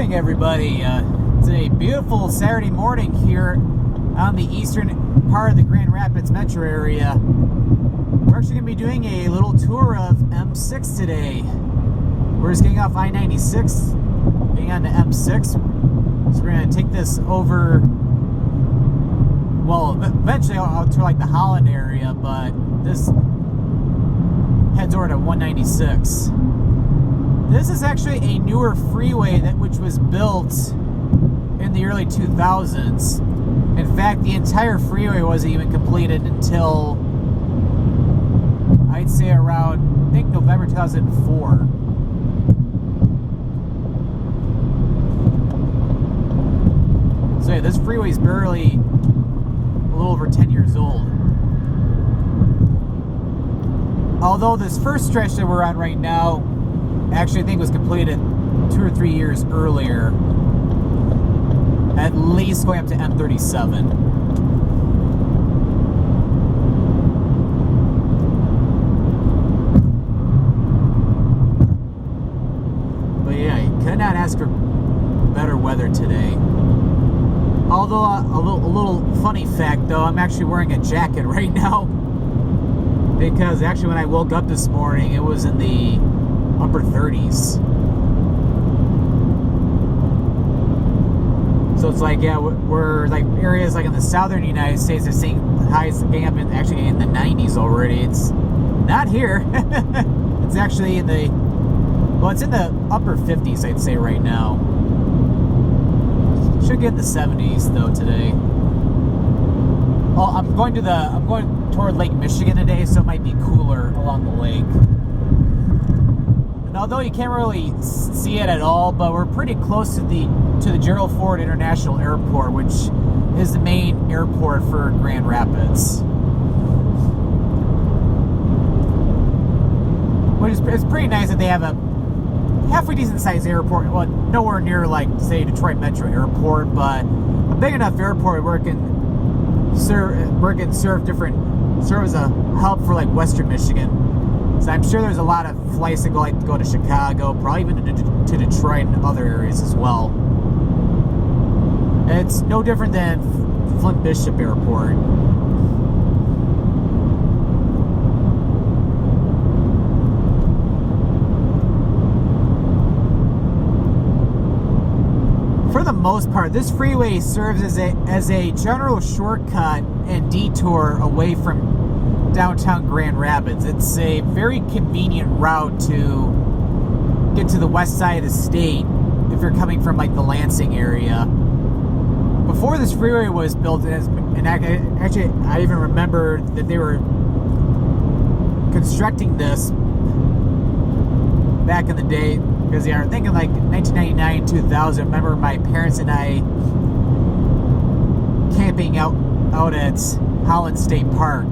morning, everybody. It's a beautiful Saturday morning here on the eastern part of the Grand Rapids metro area. We're actually going to be doing a little tour of M-6 today. We're just getting off I-96, getting on to M-6. So we're going to take this over, well, eventually out to like the Holland area, but this heads over to 196. This is actually a newer freeway which was built in the early 2000s. In fact, the entire freeway wasn't even completed until, I'd say, around, I think, November 2004. So yeah, this freeway is barely a little over 10 years old. Although this first stretch that we're on right now, actually, I think was completed 2 or 3 years earlier. At least going up to M37. But yeah, you could not ask for better weather today. Although a little funny fact though, I'm actually wearing a jacket right now. Because actually when I woke up this morning, it was in the upper 30s. So it's like, yeah, we're like areas like in the southern United States are seeing highs getting up in actually in the 90s already. It's not here. It's actually in the, well, it's in the upper 50s, I'd say right now. Should get in the 70s though today. Oh, I'm going toward Lake Michigan today, so it might be cooler along the lake. Although you can't really see it at all, but we're pretty close to the Gerald Ford International Airport, which is the main airport for Grand Rapids. Which is, it's pretty nice that they have a halfway decent sized airport. Well, nowhere near like say Detroit Metro Airport, but a big enough airport where it can serve as a hub for like Western Michigan. So I'm sure there's a lot of flights that go to Chicago, probably even to Detroit and other areas as well. And it's no different than Flint Bishop Airport. For the most part, this freeway serves as a general shortcut and detour away from downtown Grand Rapids. It's a very convenient route to get to the west side of the state if you're coming from like the Lansing area. Before this freeway was built, and actually I even remember that they were constructing this back in the day, because they are thinking like 1999, 2000. I remember my parents and I camping out at Holland State Park.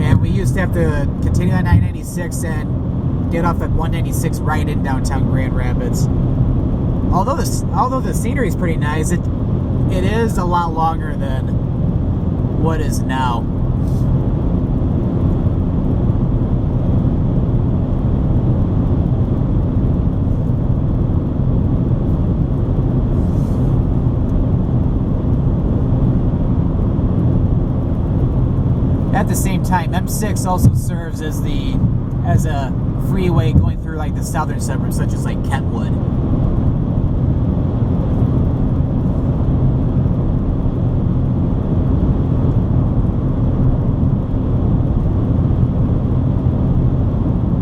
And we used to have to continue on I-96 and get off at 196 right in downtown Grand Rapids. Although the scenery is pretty nice, it is a lot longer than what is now. At the same time, M6 also serves as a freeway going through like the southern suburbs, such as like Kentwood.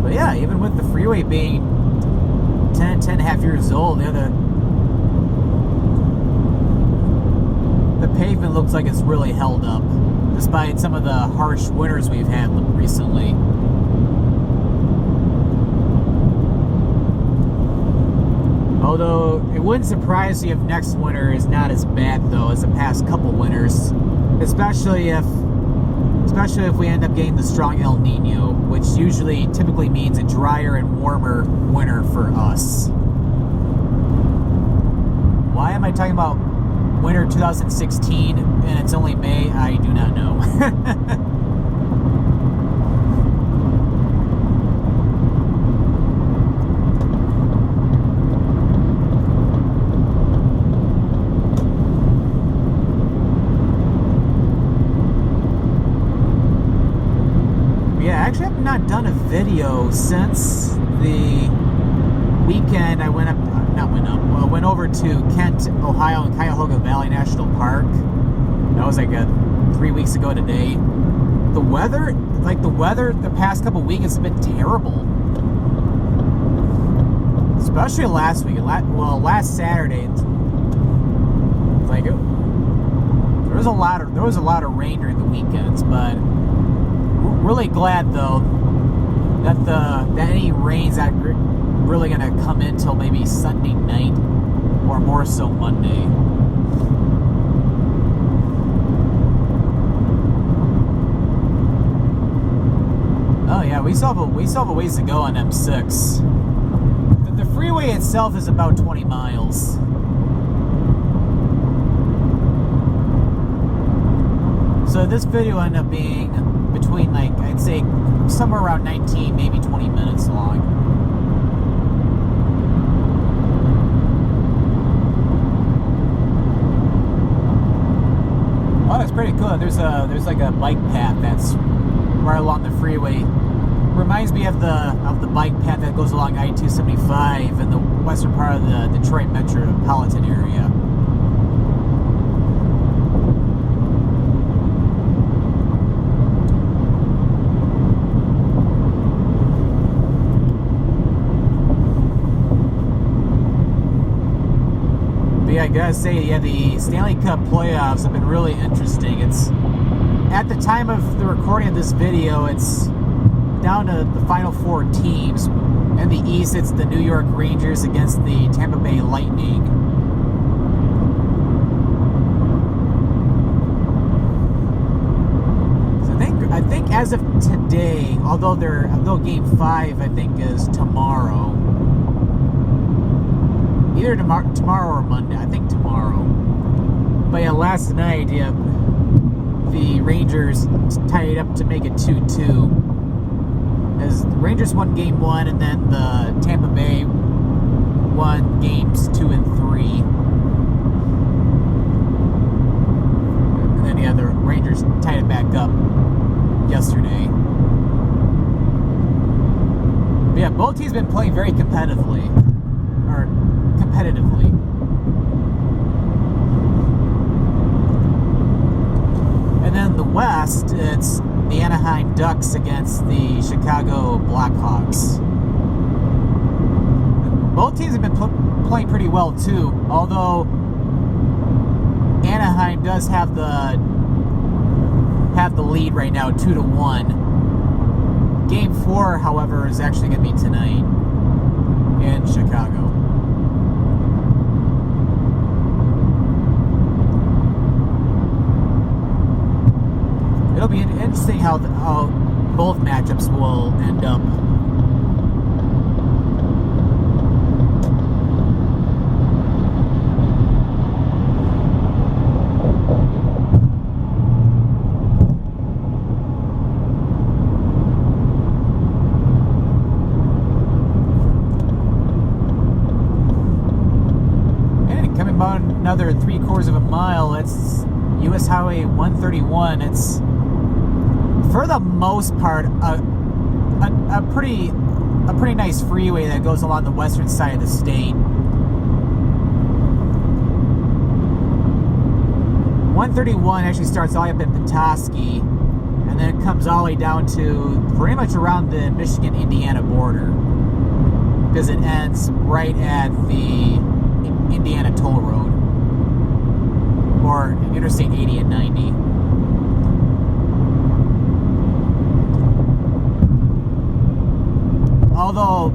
But yeah, even with the freeway being 10 and a half years old, the pavement looks like it's really held up, despite some of the harsh winters we've had recently. Although it wouldn't surprise you if next winter is not as bad though as the past couple winters, especially if we end up getting the strong El Nino, which typically means a drier and warmer winter for us. Why am I talking about winter 2016 and it's only May? I do not know. So since the weekend, I went over to Kent, Ohio, and Cuyahoga Valley National Park. That was like 3 weeks ago today. The weather the past couple weeks has been terrible. Especially last week. Last Saturday. Like there was a lot of rain during the weekends, but we're really glad though that any rains that really gonna come in till maybe Sunday night or more so Monday. Oh yeah, we still have a ways to go on M-6. The freeway itself is about 20 miles. So this video ended up being between, like, I'd say somewhere around 19, maybe 20 minutes long. Oh, that's pretty cool. There's like a bike path that's right along the freeway. Reminds me of the bike path that goes along I-275 in the western part of the Detroit metropolitan area. But yeah, I gotta say, yeah, the Stanley Cup playoffs have been really interesting. It's at the time of the recording of this video, it's down to the final four teams. In the East, it's the New York Rangers against the Tampa Bay Lightning. So I think as of today, although Game 5 I think is tomorrow, either tomorrow or Monday. I think tomorrow. But yeah, last night, yeah, the Rangers tied it up to make it 2-2. As the Rangers won Game 1, and then the Tampa Bay won Games 2 and 3. And then, yeah, the Rangers tied it back up yesterday. But yeah, both teams have been playing very competitively. And then the West, it's the Anaheim Ducks against the Chicago Blackhawks. Both teams have been playing pretty well too, although Anaheim does have the lead right now, 2-1. Game 4, however, is actually going to be tonight in Chicago. It'll be interesting how both matchups will end up. And coming about another 3/4 of a mile, it's US Highway 131. It's, for the most part, a pretty nice freeway that goes along the western side of the state. 131 actually starts all the way up in Petoskey, and then it comes all the way down to pretty much around the Michigan-Indiana border, because it ends right at the Indiana Toll Road, or Interstate 80 and 90. Although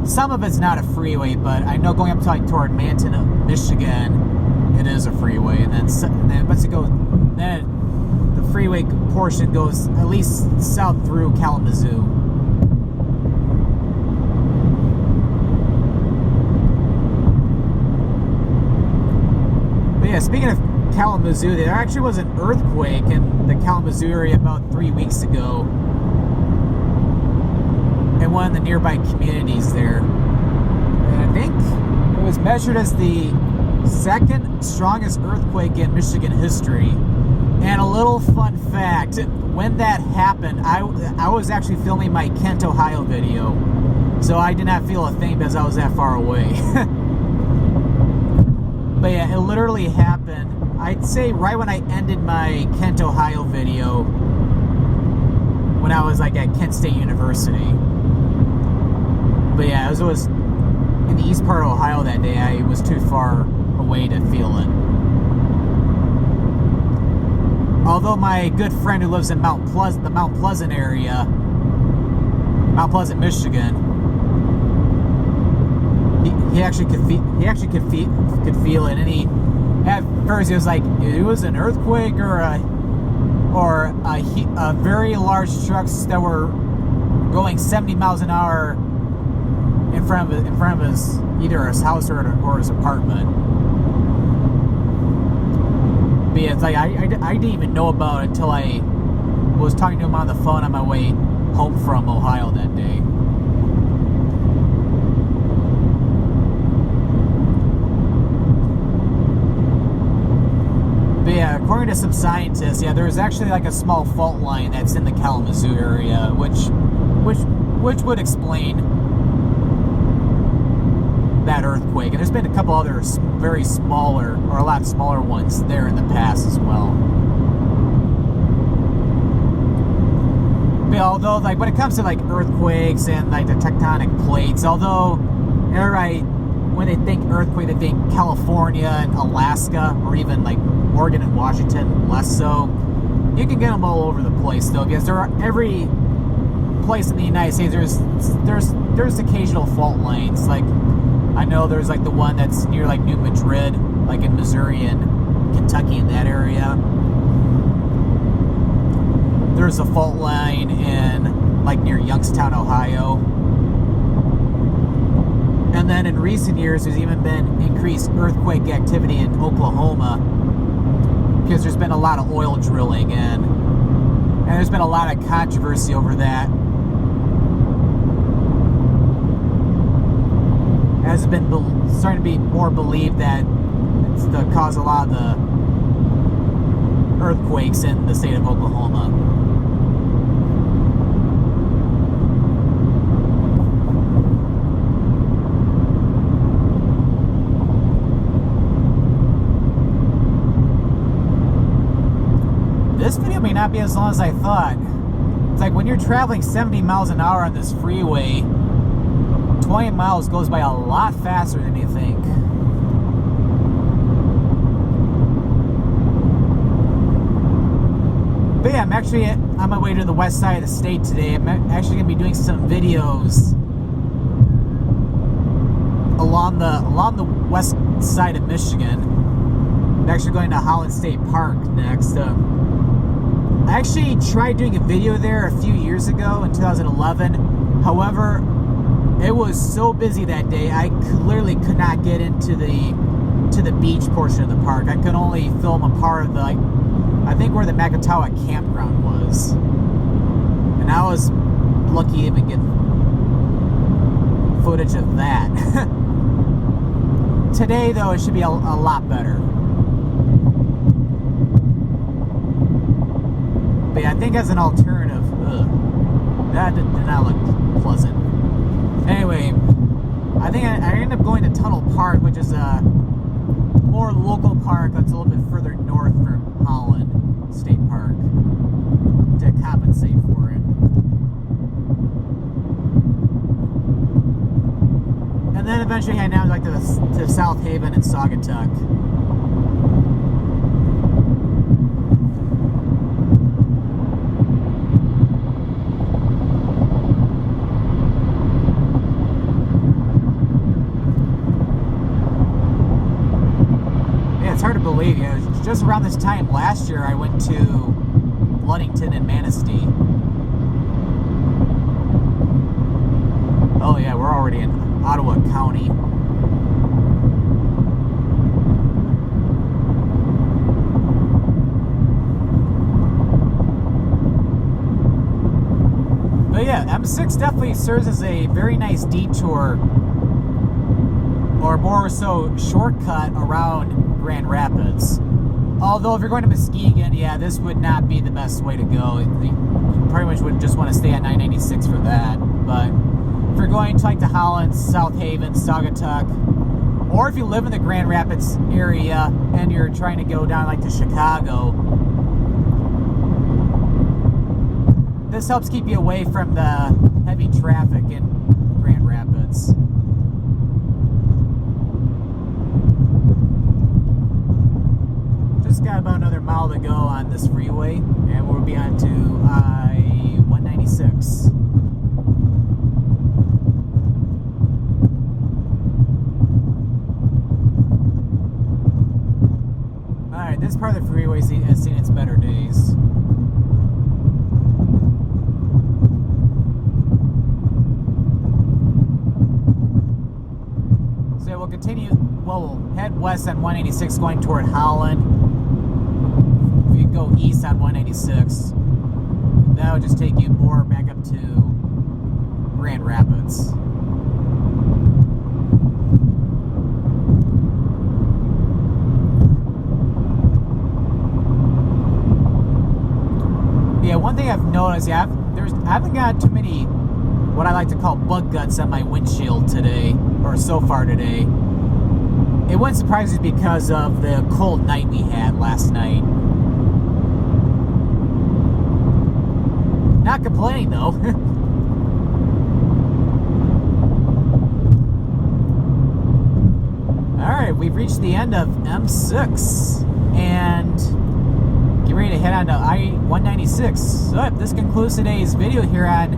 some of it's not a freeway, but I know going up to, like, toward Manton, Michigan, it is a freeway. And then once it goes, then the freeway portion goes at least south through Kalamazoo. But yeah, speaking of Kalamazoo, there actually was an earthquake in the Kalamazoo area about 3 weeks ago, in one of the nearby communities there. And I think it was measured as the second strongest earthquake in Michigan history. And a little fun fact, when that happened, I was actually filming my Kent, Ohio video, so I did not feel a thing because I was that far away. But yeah, it literally happened, I'd say right when I ended my Kent, Ohio video, when I was like at Kent State University. But yeah, it was in the east part of Ohio that day. I was too far away to feel it. Although my good friend who lives in the Mount Pleasant area, Mount Pleasant, Michigan, he actually could feel it, and at first he was like, it was an earthquake or a very large trucks that were going 70 miles an hour in front of his either his house or his apartment. But yeah, it's like I didn't even know about it until I was talking to him on the phone on my way home from Ohio that day. But yeah, according to some scientists, yeah, there's actually like a small fault line that's in the Kalamazoo area, which would explain that earthquake. And there's been a couple other very smaller, or a lot smaller ones there in the past as well. But although, like, when it comes to like earthquakes and like the tectonic plates, although everybody, when they think earthquake, they think California and Alaska, or even like Oregon and Washington, less so. You can get them all over the place though, because there are every place in the United States there's occasional fault lines. Like, I know there's like the one that's near like New Madrid, like in Missouri and Kentucky, in that area. There's a fault line in like near Youngstown, Ohio. And then in recent years, there's even been increased earthquake activity in Oklahoma, because there's been a lot of oil drilling, and there's been a lot of controversy over that. Has been starting to be more believed that it's the cause of a lot of the earthquakes in the state of Oklahoma. This video may not be as long as I thought. It's like when you're traveling 70 miles an hour on this freeway, 20 miles goes by a lot faster than you think. But yeah, I'm actually on my way to the west side of the state today. I'm actually going to be doing some videos along the west side of Michigan. I'm actually going to Holland State Park next. I actually tried doing a video there a few years ago in 2011. However, it was so busy that day, I literally could not get into the beach portion of the park. I could only film a part of the, I think, where the Makatawa campground was. And I was lucky to even get footage of that. Today, though, it should be a lot better. But yeah, I think as an alternative, that did not look pleasant. Anyway, I think I ended up going to Tunnel Park, which is a more local park that's a little bit further north from Holland State Park, to compensate for it. And then eventually head down like to South Haven and Saugatuck. Believe you, just around this time last year, I went to Ludington and Manistee. Oh yeah, we're already in Ottawa County. But yeah, M-6 definitely serves as a very nice detour, or more so shortcut, around Grand Rapids. Although if you're going to Muskegon, yeah, this would not be the best way to go. You pretty much would just want to stay at 996 for that. But if you're going to like the Holland, South Haven, Saugatuck, or if you live in the Grand Rapids area and you're trying to go down like to Chicago, this helps keep you away from the heavy traffic in Grand Rapids. Just got about another mile to go on this freeway, and we'll be on to I-196. Alright, this part of the freeway has seen its better days. So we'll continue, we'll head west on 186 going toward Holland. If you go east on 196, that would just take you more back up to Grand Rapids. Yeah, one thing I've noticed, I haven't got too many what I like to call bug guts on my windshield today, or so far today. It wouldn't surprise me because of the cold night we had last night. Not complaining though. Alright, we've reached the end of M6 and get ready to head on to I-196. So this concludes today's video here on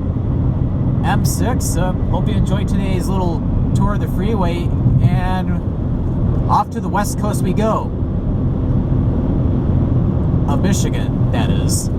M6. Hope you enjoyed today's little tour of the freeway, and off to the west coast we go. Of Michigan, that is.